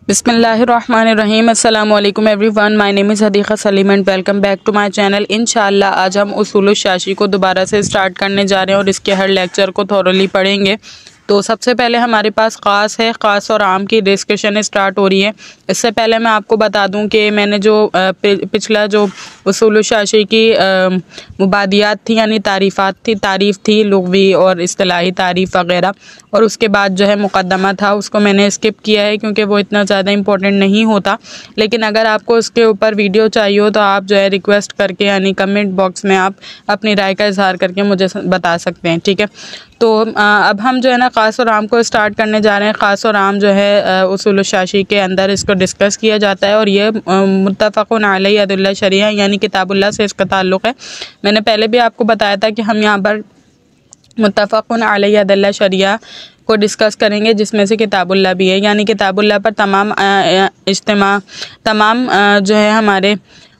बिस्मिल्लाहिर्रहमानिर्रहीम। अस्सलामुअलैकुम everyone, my name is Hadiqa Saleem and welcome back to my channel. इंशाअल्लाह आज हम उसूलुश शाशी को दोबारा से स्टार्ट करने जा रहे हैं और इसके हर लेक्चर को थॉरोली पढ़ेंगे। तो सबसे पहले हमारे पास ख़ास है, ख़ास और आम की डिस्कशन स्टार्ट हो रही है। इससे पहले मैं आपको बता दूं कि मैंने जो पिछला जो उसूलुश शाशी की मुबादियात थी यानी तारीफ़ थी लुग़वी और इस्तिलाही तारीफ़ वग़ैरह, और उसके बाद जो है मुक़द्दमा था उसको मैंने स्किप किया है क्योंकि वो इतना ज़्यादा इम्पोर्टेंट नहीं होता। लेकिन अगर आपको उसके ऊपर वीडियो चाहिए हो तो आप जो है रिक्वेस्ट करके यानी कमेंट बॉक्स में आप अपनी राय का इजहार करके मुझे बता सकते हैं, ठीक है। तो अब हम जो है ना ख़ास और आम को स्टार्ट करने जा रहे हैं। ख़ास और आम जो है उसूलुश शाशी के अंदर इसको डिस्कस किया जाता है और ये मुत्तफ़क़ुन अलैहि अदल्ला शरिया यानी किताबुल्लाह से इसका ताल्लुक़ है। मैंने पहले भी आपको बताया था कि हम यहाँ पर मुत्तफ़क़ुन अलैहि अदल्ला शरिया को डिस्कस करेंगे जिसमें से किताबुल्लाह भी है, यानी किताबुल्लाह पर तमाम जो है हमारे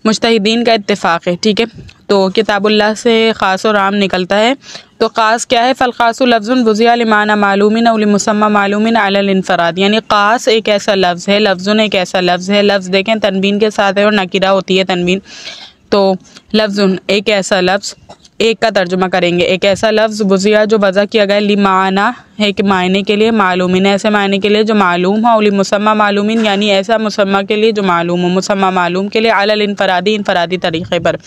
मुज्तहिदीन का इत्तिफ़ाक़ है, ठीक है। तो किताबुल्लाह से ख़ास और आम निकलता है। तो ख़ास क्या है? फ़लख़ासु लफ्ज़ुन वुज़िया लिमाना मालूमिन अव लिमुसम्मा मालूमिन अलल इनफ़राद, यानी ख़ास एक ऐसा लफ्ज़ है, लफ्ज़ुन एक ऐसा लफ्ज़ है। लफ्ज़ देखें तनवीन के साथ है और नकीरा होती है तनवीन। तो लफ्ज़ुन एक ऐसा लफ्ज़, एक का तर्जुमा करेंगे, एक ऐसा लफ्ज़ वुज़िया जो वज़ा किया गया लिमाना है कि मायने के लिए, मालूमिन ऐसे मायने के लिए जो मालूम हो, मुसम्मा मालूमिन यानी ऐसा मुसम्मा के लिए जो मालूम हो, मुसम्मा मालूम के लिए अलल इनफरादी तरीक़े पर।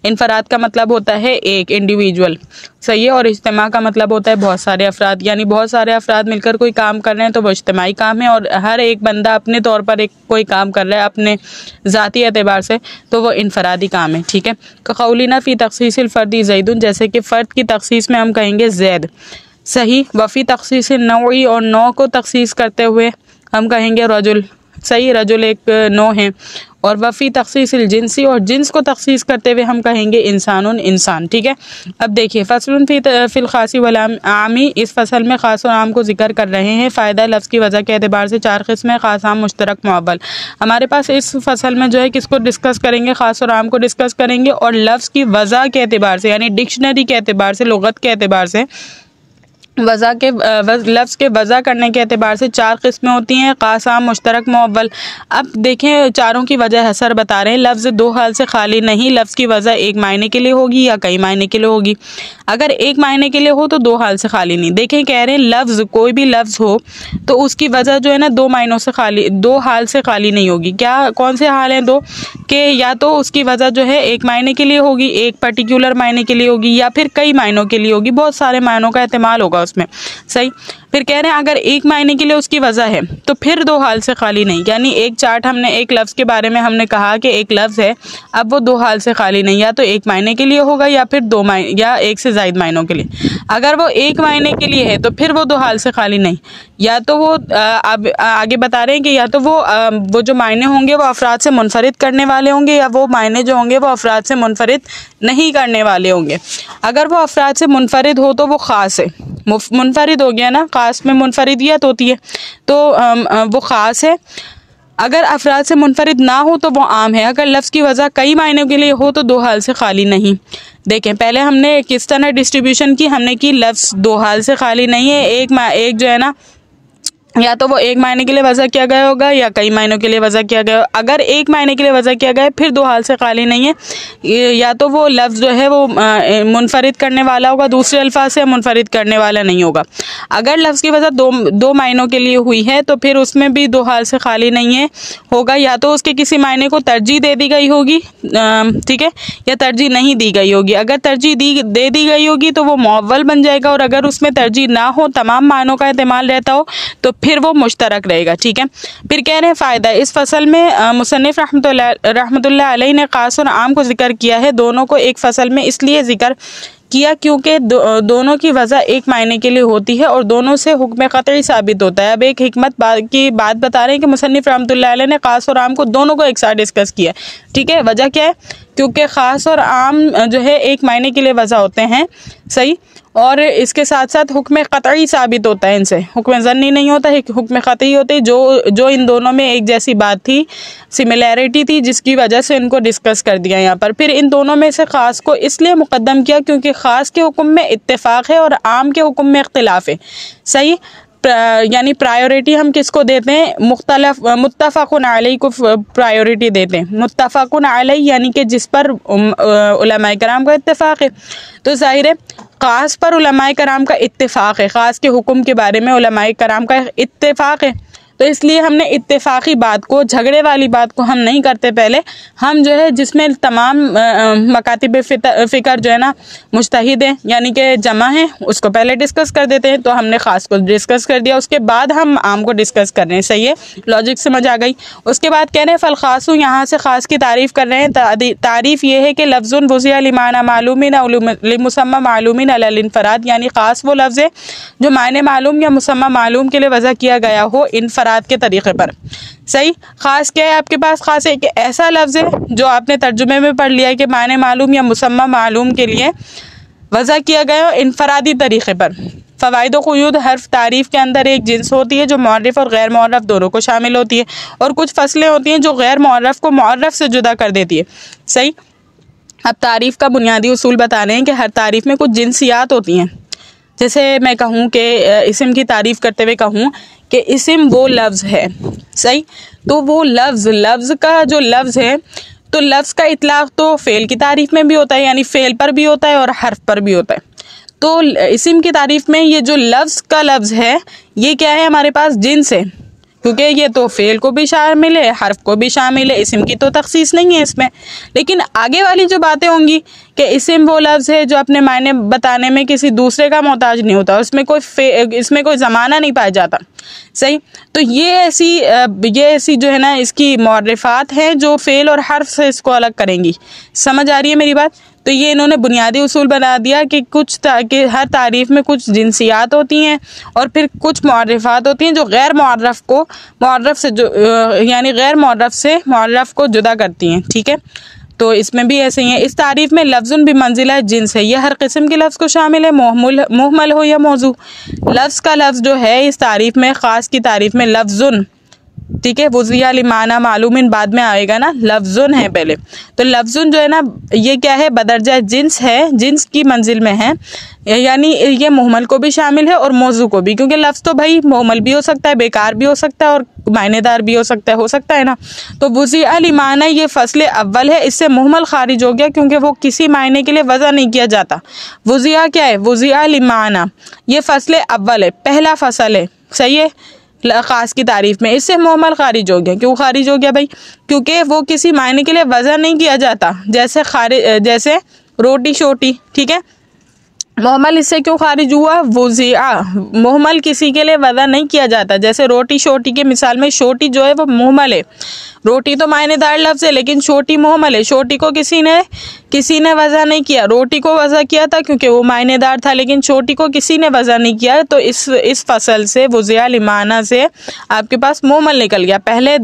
इनफराद का मतलब होता है एक इंडिविजुअल, सही है, और इज्तिमा का मतलब होता है बहुत सारे अफराद, यानी बहुत सारे अफराद मिलकर कोई काम कर रहे हैं तो वो इज्तिमाई काम है, और हर एक बंदा अपने तौर पर कोई काम कर रहा है अपने ज़ाती एतबार से तो वो इनफरादी काम है, ठीक है। कौलिना फ़ी तख़सीसिल फ़र्दी ज़ैदुन, जैसे कि फ़र्द की तख़सीस में हम कहेंगे ज़ैद, सही। वफ़ी तख़सीस नौई, और नौ को तख़सीस करते हुए हम कहेंगे रजुल, सही, रजुल एक नौ है। और वफ़ी तख़सीसिल जिन्सी, और जिन्स को तख़सीस करते हुए हम कहेंगे इंसानुन इंसान, ठीक है। अब देखिए फ़स्लुन फ़िल ख़ासी वल आमी, इस फसल में ख़ास और आम को जिक्र कर रहे हैं। फ़ायदा लफ्ज़ की वजह के एतबार से चार किस्में, ख़ास आम मुश्तरक मुअव्वल। हमारे पास इस फसल में जो है किसको डिस्कस करेंगे? ख़ास और आम को डिस्कस करेंगे, और लफ्ज़ की वजह के एतबार से यानी डिक्शनरी के एतबार से, लुग़त के एतबार से, वज़ा के लफ्ज़ के वज़ा करने के एतबार से चार किस्में होती हैं, ख़ास आम मुश्तरक मुअव्वल। अब देखें चारों की वजह हसर बता रहे हैं। लफ्ज़ दो हाल से खाली नहीं, लफ्ज़ की वजह एक मायने के लिए होगी या कई मायने के लिए होगी। अगर एक मायने के लिए हो तो दो हाल से खाली नहीं। देखें कह रहे हैं लफ्ज़, कोई भी लफ्ज़ हो तो उसकी वजह जो है ना दो मायनों से खाली, दो हाल से खाली नहीं होगी। क्या कौन से हाल हैं दो? कि या तो उसकी वजह जो है एक मायने के लिए होगी, एक पर्टिकुलर मायने के लिए होगी, या फिर कई मायनों के लिए होगी, बहुत सारे मायनों का इस्तेमाल होगा उसमें, सही। फिर कह रहे हैं अगर एक मायने के लिए उसकी वजह है तो फिर दो हाल से खाली नहीं, यानी एक चार्ट हमने एक लफ्ज़ के बारे में हमने कहा कि एक लफ्ज़ है, अब वो दो हाल से खाली नहीं, या तो एक मायने के लिए होगा या फिर दो मायने या एक से ज़ायद मायनों के लिए। अगर वो एक मायने के लिए है तो फिर वो दो हाल से खाली नहीं, या तो वो अब आगे बता रहे हैं कि या तो वो जो मायने होंगे वो अफराद से मुनफरिद करने वाले होंगे, या वो मायने जो होंगे वो अफराद से मुनफरिद नहीं करने वाले होंगे। अगर वो अफराद से मुनफरिद हो तो वो ख़ास है, मुनफरिद हो गया ना, ख़ास में मुनफरिदियत होती है तो वो ख़ास है। अगर अफराद से मुनफरिद ना हो तो वो आम है। अगर लफ्ज़ की वजह कई मायनों के लिए हो तो दो हाल से खाली नहीं। देखें पहले हमने किस तरह डिस्ट्रीब्यूशन की, हमने की लफ्ज़ दो हाल से खाली नहीं है, एक जो है ना या तो वो एक मायने के लिए वज़ा किया गया होगा या कई मायनों के लिए वज़ा किया गया। अगर एक मायने के लिए वज़ा किया गया है फिर दो हाल से खाली नहीं है, या तो वो लफ्ज़ जो है वो मुनफरिद करने वाला होगा, दूसरे अल्फाज से मुनफरिद करने वाला नहीं होगा। अगर लफ्ज़ की वजह दो मायनों के लिए हुई है तो फिर उसमें भी दो हाल से खाली नहीं है होगा, या तो उसके किसी मायने को तरजीह दे दी गई होगी, ठीक है, या तरजीह नहीं दी गई होगी। अगर तरजीह दे दी गई होगी तो वो मुअव्वल बन जाएगा, और अगर उसमें तरजीह ना हो, तमाम मायनों का इस्तेमाल रहता हो तो फिर वो मुश्तरक रहेगा, ठीक है। फिर कह रहे हैं फ़ायदा, इस फसल में मुसन्निफ़ रहमतुल्लाह अलैहि ने ख़ास और आम को जिक्र किया है, दोनों को एक फसल में इसलिए जिक्र किया क्योंकि दोनों की वजह एक मायने के लिए होती है और दोनों से हुक्म क़तई साबित होता है। अब एक हिकमत की बात बता रहे हैं कि मुसन्निफ़ रहमतुल्लाह अलैहि ने ख़ास और आम को दोनों को एक साथ डिस्कस किया, ठीक है। वजह क्या है? क्योंकि ख़ास और आम जो है एक मायने के लिए वजह होते हैं, सही, और इसके साथ साथ हुक्म क़तई साबित होता है, इनसे हुक्म ज़न्नी नहीं होता है, हुक्म क़तई होते हैं। जो इन दोनों में एक जैसी बात थी, सिमिलैरिटी थी, जिसकी वजह से इनको डिस्कस कर दिया यहाँ पर। फिर इन दोनों में से ख़ास को इसलिए मुक़द्दम किया क्योंकि ख़ास के हुक्म में इत्तेफ़ाक़ है और आम के हुक्म में इख्तिलाफ़ है, सही। यानी प्रायोरिटी हम किसको देते हैं, मुत्तफ़क़ुन अलैहि को प्रायोरिटी देते हैं। मुत्तफ़क़ुन अलैहि यानी कि जिस पर उलमाए कराम का इत्तेफाक है। तो ज़ाहिर है ख़ास पर उलमाए कराम का इत्तेफाक है, ख़ास के हुक्म के बारे में उलमाए कराम का इत्तेफाक है। तो इसलिए हमने इत्तेफाकी बात को, झगड़े वाली बात को हम नहीं करते। पहले हम जो है जिसमें तमाम मकातिब फ़िक्र जो है ना मुज्तहिद हैं यानी कि जमा हैं, उसको पहले डिस्कस कर देते हैं। तो हमने ख़ास को डिस्कस कर दिया, उसके बाद हम आम को डिस्कस कर रहे हैं। सही है, लॉजिक समझ आ गई। उसके बाद कह रहे हैं फ़लख़ासु, यहाँ से ख़ास की तारीफ़ कर रहे हैं। तारीफ़ ये है कि लफ्ज़ुन वुज़िया लिमाना मालूमिन अव लिमुसम्मा मालूमिन अलल इनफ़राद, यानी ख़ास वो लफ्ज़ है जो मायने मालूम या मुसम्मा मालूम के लिए वज़ा किया गया हो इनफ़राद के तरीक़े पर। सही, ख़ास क्या है आपके पास, ख़ास एक ऐसा लफ्ज़ है जो आपने तर्जुमे में पढ़ लिया है कि मायने मालूम या मुसम्मा मालूम के लिए वज़ा किया गया हो इनफ़रादी तरीक़े पर। फ़वाइद व क़ुयूद, हर्फ तारीफ़ के अंदर एक जिन्स होती है जो मुअर्रिफ़ और गैर मुअर्रफ़ दोनों को शामिल होती है, और कुछ फसलें होती हैं जो गैर मुअर्रफ़ को मुअर्रफ़ से जुदा कर देती है। सही, अब तारीफ़ का बुनियादी उसूल बता रहे हैं कि हर तारीफ़ में कुछ जिनसियात होती हैं। जैसे मैं कहूँ कि इस्म की तारीफ़ करते हुए कहूँ कि इस्म वो लफ्ज़ है। सही, तो वो लफ्ज़ का जो लफ्ज़ है, तो लफ्ज़ का इतलाक़ तो फ़ेल की तारीफ़ में भी होता है, यानी फ़ेल पर भी होता है और हर्फ पर भी होता है। तो इस्म की तारीफ़ में ये जो लफ्ज़ का लफ्ज़ है ये क्या है, हमारे पास जिन्स है, क्योंकि ये तो फ़ेल को भी शामिल है, हर्फ को भी शामिल है। इस्म की तो तख़सीस नहीं है इसमें। लेकिन आगे वाली जो बातें होंगी कि इस्म वो लफ्ज़ है जो अपने मायने बताने में किसी दूसरे का मोहताज नहीं होता, इसमें कोई ज़माना नहीं पाया जाता। सही, तो ये ऐसी जो है ना इसकी मुअर्रिफ़ात हैं जो फ़ेल और हर्फ से इसको अलग करेंगी। समझ आ रही है मेरी बात? तो ये इन्होंने बुनियादी उसूल बना दिया कि कि हर तारीफ़ में कुछ जिनसियात होती हैं और फिर कुछ मुअर्रिफ़ात होती हैं जो गैर मुअर्रफ़ को मुअर्रफ़ से यानी गैर मुअर्रफ़ से मुअर्रफ़ को जुदा करती हैं। ठीक है, तो इसमें भी ऐसे ही है। इस तारीफ़ में लफ्ज़ुन भी मंजिला जिन्स है, यह हर किस्म के लफ्ज़ को शामिल है, मुहमल हो या मौजू। लफ्ज़ का लफ्ज़ जो है इस तारीफ़ में, ख़ास की तारीफ़ में लफ्ज़ुन, ठीक है, वुज़िया लिमाना मालूमिन बाद में आएगा ना, लफ्ज़ुन है पहले। तो लफ्ज़ुन जो है ना ये क्या है, बदरजा जिन्स है, जिन्स की मंजिल में है, यानी ये मुहमल को भी शामिल है और मौजू को भी, क्योंकि लफ्ज़ तो भाई मुहमल भी हो सकता है, बेकार भी हो सकता है और मायनेदार भी हो सकता है ना। तो वुज़िया लिमाना ये फ़सल अव्वल है, इससे मुहमल खारिज हो गया क्योंकि वो किसी मायने के लिए वज़ा नहीं किया जाता। वुज़िया क्या है, वुज़िया लिमाना ये फ़सल अव्वल है, पहला फसल है। सही है, ख़ास की तारीफ़ में, इससे मुहमल खारिज हो गया। क्यों खारिज हो गया भाई, क्योंकि वो किसी मायने के लिए वज़ा नहीं किया जाता, जैसे रोटी शोटी। ठीक है, मुहमल इससे क्यों खारिज हुआ, वुज़िया मुहमल किसी के लिए वज़ा नहीं किया जाता। जैसे रोटी शोटी के मिसाल में शोटी जो है वो मुहमल है, रोटी तो मायनेदार लफ्ज़ है लेकिन शोटी मुहमल है। शोटी को किसी ने वज़ा नहीं किया, रोटी को वज़ा किया था क्योंकि वो मायनेदार था, लेकिन शोटी को किसी ने वज़ा नहीं किया। तो इस फसल से वुज़िया लिमाना से आपके पास मुहमल निकल गया। पहले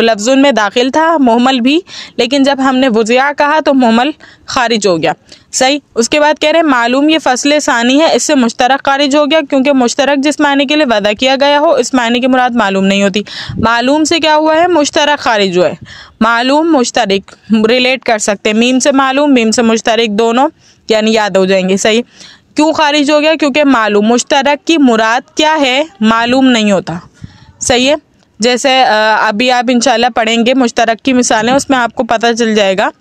लफ्ज़ुन में दाखिल था मुहमल भी, लेकिन जब हमने वुज़िया कहा तो मुहमल खारिज हो गया। सही, उसके बाद कह रहे हैं मालूम ये फ़सल सानी है, इससे मुश्तरक खारिज हो गया क्योंकि मुश्तरक जिस मायने के लिए वादा किया गया हो इस मायने की मुराद मालूम नहीं होती। मालूम से क्या हुआ है, मुश्तरक खारिज हुआ है। मालूम मुश्तरक रिलेट कर सकते हैं, मीम से मालूम, मीम से मुश्तरक, दोनों यानी याद हो जाएंगे। सही, क्यों खारिज हो गया, क्योंकि मालूम मुश्तरक की मुराद क्या है मालूम नहीं होता। सही है, जैसे अभी आप इंशाल्लाह पढ़ेंगे मुश्तरक की मिसालें, उसमें आपको पता चल जाएगा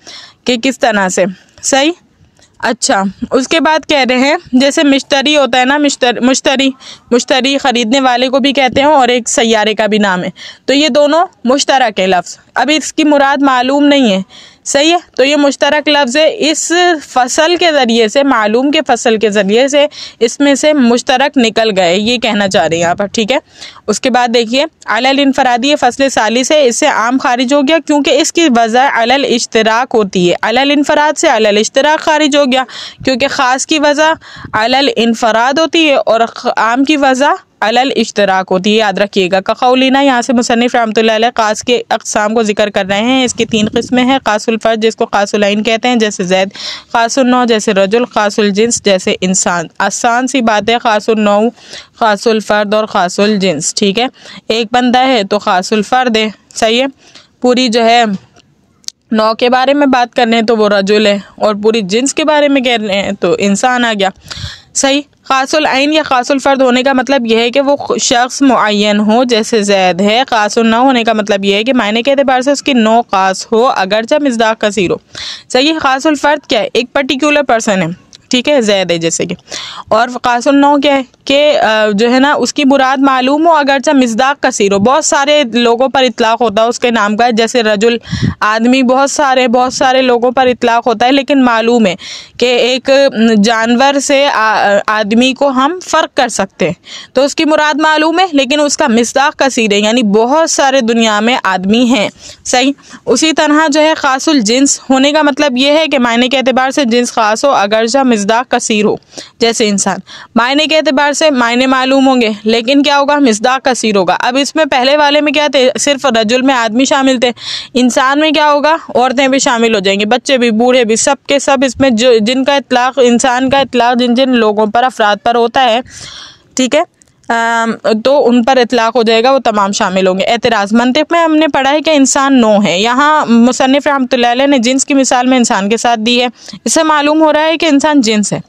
कि किस तरह से। सही, अच्छा, उसके बाद कह रहे हैं जैसे मिश्तरी होता है ना, मुश्तरी ख़रीदने वाले को भी कहते हैं और एक सैयारे का भी नाम है। तो ये दोनों मुश्तरक है लफ्ज़, अभी इसकी मुराद मालूम नहीं है। सही है, तो ये मुश्तरक लफ्ज़ है, इस फसल के ज़रिए से, मालूम के फसल के ज़रिए से इसमें से मुश्तरक निकल गए, ये कहना चाह रहे हैं यहाँ पर। ठीक है, उसके बाद देखिए अलल इनफरादी ये फसल सालिस है, इससे आम खारिज हो गया क्योंकि इसकी वज़ह अलल इश्तराक होती है। अलल इनफराद से अलल इश्तराक खारिज हो गया क्योंकि ख़ास की वज़ह अलल इनफराद होती है और आम की वज़ह अलल इश्तराक होती है, याद रखिएगा। कौलिना, यहाँ से मुसन्निफ़ रहमतुल्लाह अलैह क़ास के अक़साम को ज़िक्र कर रहे हैं। इसकी 3 किस्में हैं। क़ासुल फ़र्द जिसको क़ासुल ऐन कहते हैं जैसे ज़ैद, क़ासुल नौ जैसे रजुल, क़ासुल जिन्स जैसे इंसान। आसान सी बात है, क़ासुल नौ, क़ासुल फ़र्द और क़ासुल जिन्स। ठीक है, एक बंदा है तो क़ासुल फ़र्द है। सही है, पूरी जो है नौ के बारे में बात कर रहे हैं तो वो रजुल है और पूरी जिन्स के बारे में कह रहे हैं तो इंसान आ गया। सही, खासुल ऐन या खासुल फ़र्द होने का मतलब यह है कि वो शख्स मुअय्यन हो, जैसे जैद है। खासुल नौ होने का मतलब यह है कि मायने के एतबार से उसकी नौ खास हो अगरचे मिज़दाक़ कसीर हो। सही है। खासुल फ़र्द क्या है? एक पर्टिकुलर पर्सन है, ठीक है, जैद है जैसे कि। और खासुल नौ क्या है कि जो है ना उसकी मुराद मालूम हो अगरचे मिज़दाक़ कसीर हो, बहुत सारे लोगों पर इतलाक़ होता है उसके नाम का, जैसे रजुल आदमी, बहुत सारे लोगों पर इतलाक़ होता है, लेकिन मालूम है कि एक जानवर से आदमी को हम फ़र्क कर सकते हैं, तो उसकी मुराद मालूम है लेकिन उसका मिज़दाक़ कसीर है, यानी बहुत सारे दुनिया में आदमी हैं। सही। उसी तरह जो है खासुल जिन्स होने का मतलब ये है कि मायने के एतबार से जिन्स खास हो अगरचे मिज़दाक़ कसीर हो, जैसे इंसान। मायने के एतबार से मायने मालूम होंगे लेकिन क्या होगा? मिज़दाक़ कसीर होगा। अब इसमें पहले वाले में क्या थे? सिर्फ रजुल में आदमी शामिल थे। इंसान में क्या होगा? औरतें भी शामिल हो जाएंगी, बच्चे भी, बूढ़े भी, सब के सब इसमें जो जिनका इतलाक़, इंसान का इतलाक़ जिन जिन लोगों पर, अफराद पर होता है, ठीक है, तो उन पर इतलाक़ हो जाएगा, वो तमाम शामिल होंगे। एतराज़ मंतिक़ में हमने पढ़ा है कि इंसान नौ है। यहाँ मुसन्निफ़ रहमतुल्लाह अलैह ने जिन्स की मिसाल में इंसान के साथ दी है, इससे मालूम हो रहा है कि इंसान जिन्स है।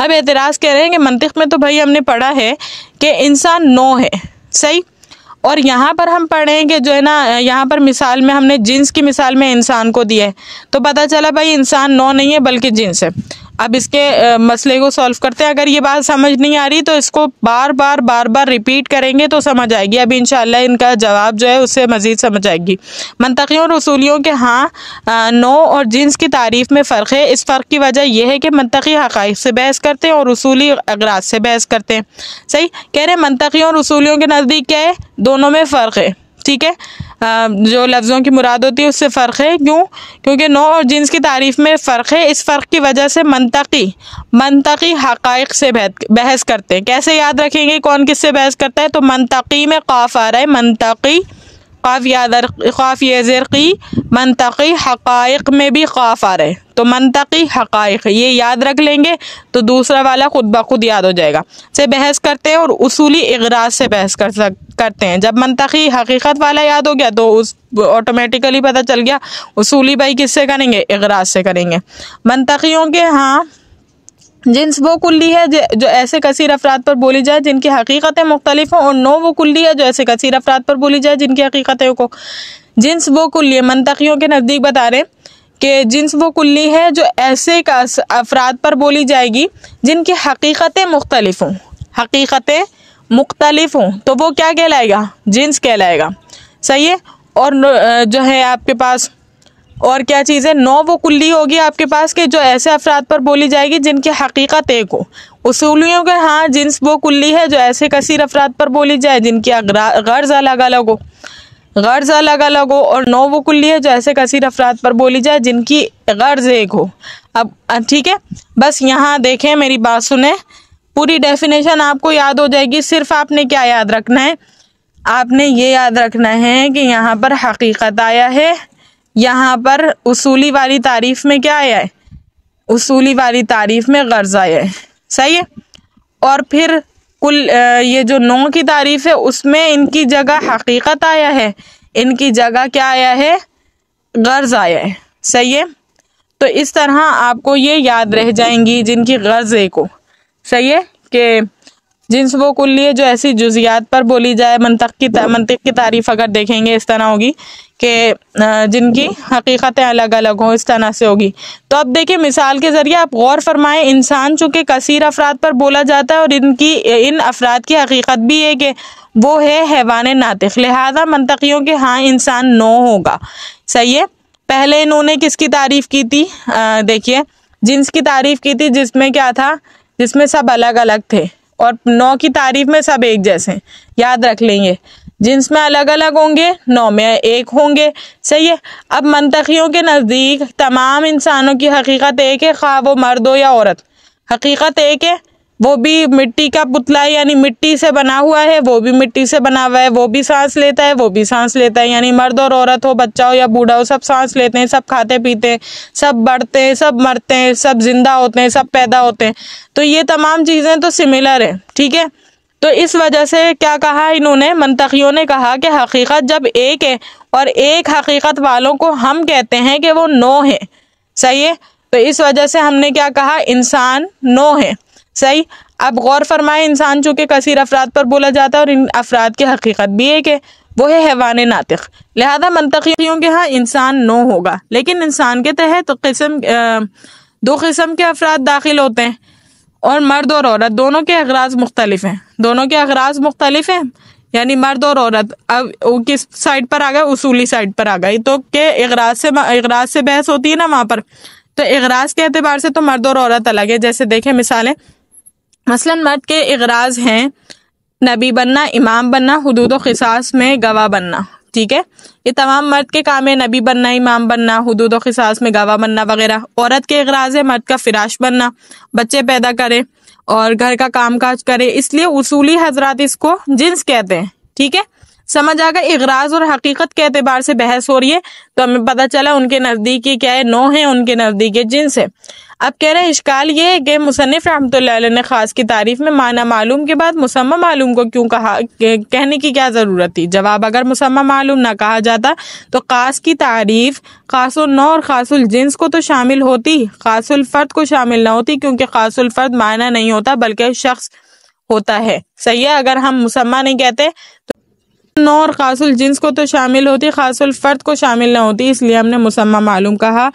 अब एतराज़ कह रहे हैं कि मंतिक़ में तो भाई हमने पढ़ा है कि इंसान नौ है। सही। और यहाँ पर हम पढ़ें कि जो है ना, यहाँ पर मिसाल में हमने जिन्स की मिसाल में इंसान को दिया है, तो पता चला भाई इंसान नौ नहीं है बल्कि जिन्स है। अब इसके मसले को सॉल्व करते हैं। अगर ये बात समझ नहीं आ रही तो इसको बार बार रिपीट करेंगे तो समझ आएगी। अब इंशाल्लाह इनका जवाब जो है उससे मज़ीद समझ आएगी। मंतकियों और उसूलियों के हाँ नौ और जिन्स की तारीफ़ में फ़र्क है। इस फ़र्क की वजह यह है कि मंतकी हक़ाइक़ से बहस करते हैं और उसूली अगराज़ से बहस करते हैं। सही। कह रहे हैं मंतकियों और उसूलियों के नज़दीक क्या है? दोनों में फ़र्क है, ठीक है। जो लफ्ज़ों की मुराद होती है उससे फ़र्क है। क्यों? क्योंकि नौ और जिन्स की तारीफ़ में फ़र्क है। इस फ़र्क की वजह से मंतकी हक़ाइक़ से बहस करते हैं। कैसे याद रखेंगे कौन किससे बहस करता है? तो मंतकी में क़ाफ़ आ रहा है, मंतकी क़ाफ़ याद, क़ाफ़ ये ज़ेर की। मंतकी हक़ाइक़ में भी क़ाफ़ आ रहा है, तो मंतकी हक़ाइक़ ये याद रख लेंगे तो दूसरा वाला खुद ब खुद याद हो जाएगा। से बहस करते हैं और उसूली इग़राज़ से बहस करते हैं। जब मंतकी हकीकत वाला याद हो गया तो उस ऑटोमेटिकली पता चल गया उसूली भाई किससे करेंगे? इग़राज़ से करेंगे। मंतकियों के हाँ जिन्स वो कुल्ली है जो ऐसे कसीर अफराद पर बोली जाए जिनकी हकीकतें मुख्तलिफ हों, और नौ वो कुल्ली है जो ऐसे कसीर अफराद पर बोली जाए जिनकी हकीकतें को। जिन्स वो कुल्ली है, मंतकियों के नज़दीक बता रहे कि जिन्स वो कुल्ली है जो ऐसे अफराद पर बोली जाएगी जिनकी हकीकतें मुख्तलिफ हों, हकीकतें मुख्तलिफ हों, तो वो क्या कहलाएगा? जिन्स कहलाएगा। सही है। और जो है आपके पास और क्या चीज़ है? नौ वो कुल्ली होगी आपके पास के जो ऐसे अफराद पर बोली जाएगी जिनकी हकीकत एक हो। उसूलियों के हाँ जिन्स वो कुल्ली है जो ऐसे कसीर अफराद पर बोली जाए जिनकी गर्ज़ अलग अलग हो, गर्ज़ अलग अलग हो। और नौ वो कुल्ली है जो ऐसे कसीर अफराद पर बोली जाए जिनकी गर्ज़ एक हो। अब ठीक है, बस यहाँ देखें, मेरी बात सुने, पूरी डेफिनेशन आपको याद हो जाएगी। सिर्फ आपने क्या याद रखना है? आपने ये याद रखना है कि यहाँ पर हकीकत आया है, यहाँ पर उसूली वाली तारीफ़ में क्या आया है? उसूली वाली तारीफ़ में गर्ज़ आया है। सही है। और फिर कुल ये जो नौ की तारीफ़ है उसमें इनकी जगह हकीकत आया है, इनकी जगह क्या आया है? गर्ज़ आया है। सही है। तो इस तरह आपको ये याद रह जाएंगी जिनकी गर्ज़ एक हो। सही है कि जिन्स वो कुल्ली है जो ऐसी जुज़ियात पर बोली जाए। मंतिक़ की तारीफ़ अगर देखेंगे इस तरह होगी कि जिनकी हकीकतें अलग अलग हों, इस तरह से होगी। तो अब देखिए मिसाल के ज़रिए आप गौर फरमाएं, इंसान चूँकि कसीर अफराद पर बोला जाता है और इन अफराद की हकीकत भी है कि वो है हैवान नातिक़, लिहाजा मंतकियों के हाँ इंसान नौ होगा। सही है। पहले इन्होंने किसकी तारीफ़ की थी? देखिए जिन्स की तारीफ़ की थी जिसमें क्या था? जिसमें सब अलग अलग थे, और नौ की तारीफ़ में सब एक जैसे। याद रख लेंगे, जिन्स में अलग अलग होंगे, नौ में एक होंगे। सही है। अब मंतकियों के नज़दीक तमाम इंसानों की हकीकत एक है, खा वो मर्द हो या औरत, हकीकत एक है। वो भी मिट्टी का पुतला है, यानी मिट्टी से बना हुआ है, वो भी मिट्टी से बना हुआ है, वो भी सांस लेता है, वो भी सांस लेता है, यानी मर्द और औरत हो, बच्चा हो या बूढ़ा हो, सब सांस लेते हैं, सब खाते पीते हैं, सब बढ़ते हैं, सब मरते हैं, सब जिंदा होते हैं, सब पैदा होते हैं। तो ये तमाम चीज़ें तो सिमिलर है। ठीक है। तो इस वजह से क्या कहा इन्होंने? मंतकियों ने कहा कि हकीकत जब एक है और एक हकीकत वालों को हम कहते हैं कि वो नौ है। सही है। तो इस वजह से हमने क्या कहा? इंसान नौ है। सही। अब गौर फरमाए, इंसान चूँकि कसीर अफराद पर बोला जाता है और इन अफराद की हकीकत भी एक है, वो है हैवान नातिक, लिहाजा मंतकियों के यहाँ इंसान नो होगा। लेकिन इंसान के तहत दो किस्म के अफराद दाखिल होते हैं, और मर्द और औरत दोनों के अगराज मुख्तलिफ हैं, दोनों के अगराज मुख्तलिफ हैं, यानी मर्द और औरत। अब वो किस साइड पर आ गए, उसूली साइड पर आ गई, तो के इगराज से बहस होती है ना वहाँ पर, तो इगराज के एतबार से तो मर्द और औरत अलग है। जैसे देखें मिसालें, मसलन मर्द के इगराज हैं नबी बनना, इमाम बनना, हुदूद व क़िसास में गवाह बनना, ठीक है, ये तमाम मर्द के काम है, नबी बनना, इमाम बनना, हुदूद व क़िसास में गवाह बनना वगैरह। औरत के इगराज है मर्द का फिराश बनना, बच्चे पैदा करे और घर का कामकाज करे, इसलिए उसूली हजरात इसको जिन्स कहते हैं, ठीक है। समझ आ गया, इगराज और हकीकत के एतबार से बहस हो रही है, तो हमें पता चला उनके नज़दीक ये क्या है, नो है, उनके नज़दीक ये जिन्स है। अब कह रहे हैं इश्काल ये है कि मुसन्निफ रहमतुल्लाह अलैह ने खास की तारीफ में माना मालूम के बाद मुसम्मा मालूम को क्यों कहा, कहने की क्या ज़रूरत थी। जवाब, अगर मुसम्मा मालूम ना कहा जाता तो खास की तारीफ खासुल नौ और खासुल जिन्स को तो शामिल होती, खासुल फर्द को शामिल ना होती, क्योंकि खासुल फर्द माना नहीं होता बल्कि शख्स होता है। सही है, अगर हम मुसम्मा नहीं कहते तो नौ और खासुल जिन्स को तो शामिल होती, खासुल फर्द को शामिल ना होती, इसलिए हमने मुसम्मा मालूम कहा।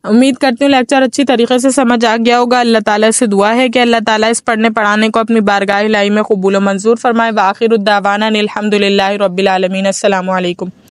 उम्मीद करती हूँ लेक्चर अच्छी तरीके से समझ आ गया होगा। अल्लाह ताला से दुआ है कि अल्लाह ताला इस पढ़ने पढ़ाने को अपनी बारगाह इलाही में कबूल व मंजूर फरमाए। व आखिरुद्दावाना अनिल हम्दुलिल्लाहि रब्बिल आलमीन। अस्सलामु अलैकुम।